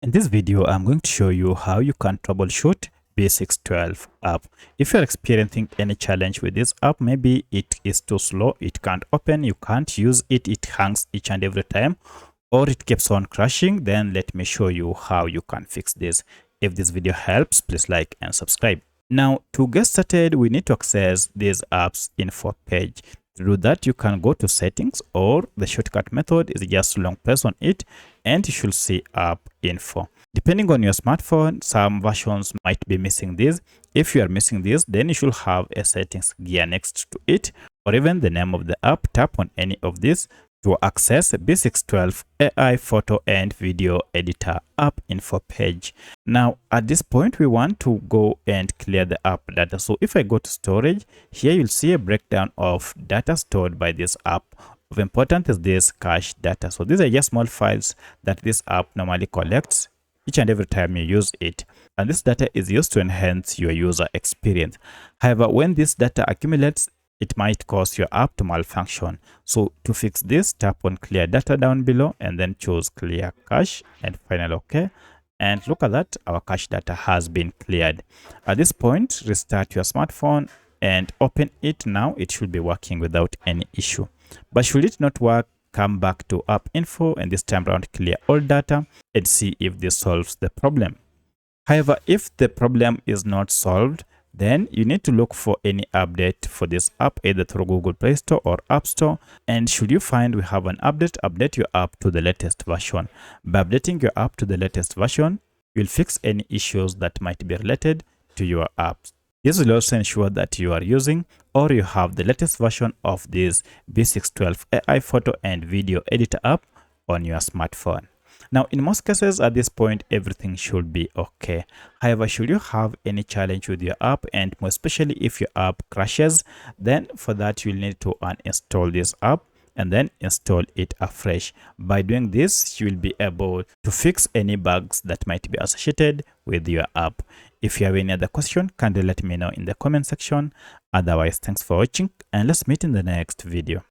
In this video, I'm going to show you how you can troubleshoot B612 app. If you're experiencing any challenge with this app, maybe it is too slow, it can't open, you can't use it, it hangs each and every time, or it keeps on crashing, then let me show you how you can fix this. If this video helps, please like and subscribe. Now, to get started, we need to access this app's info page. To do that, you can go to settings, or the shortcut method is just long press on it and you should see app info. Depending on your smartphone, some versions might be missing this. If you are missing this, then you should have a settings gear next to it, or even the name of the app. Tap on any of these to access B612 AI photo and video editor app info page. Now at this point, we want to go and clear the app data. So if I go to storage, here you'll see a breakdown of data stored by this app. Of importance is this cache data. So these are just small files that this app normally collects each and every time you use it, and this data is used to enhance your user experience. However, when this data accumulates, it might cause your app to malfunction. So to fix this, tap on clear data down below and then choose clear cache and final OK. And look at that, our cache data has been cleared. At this point, restart your smartphone and open it. Now it should be working without any issue. But should it not work, come back to app info and this time around clear all data and see if this solves the problem. However, if the problem is not solved, then you need to look for any update for this app either through Google Play Store or App Store. And should you find we have an update, update your app to the latest version. By updating your app to the latest version, you'll fix any issues that might be related to your apps. This will also ensure that you are using or you have the latest version of this B612 AI photo and video editor app on your smartphone. Now, in most cases at this point, everything should be okay. However, should you have any challenge with your app, and more especially if your app crashes, then for that you'll need to uninstall this app and then install it afresh. By doing this, you will be able to fix any bugs that might be associated with your app. If you have any other question, kindly let me know in the comment section. Otherwise, thanks for watching and let's meet in the next video.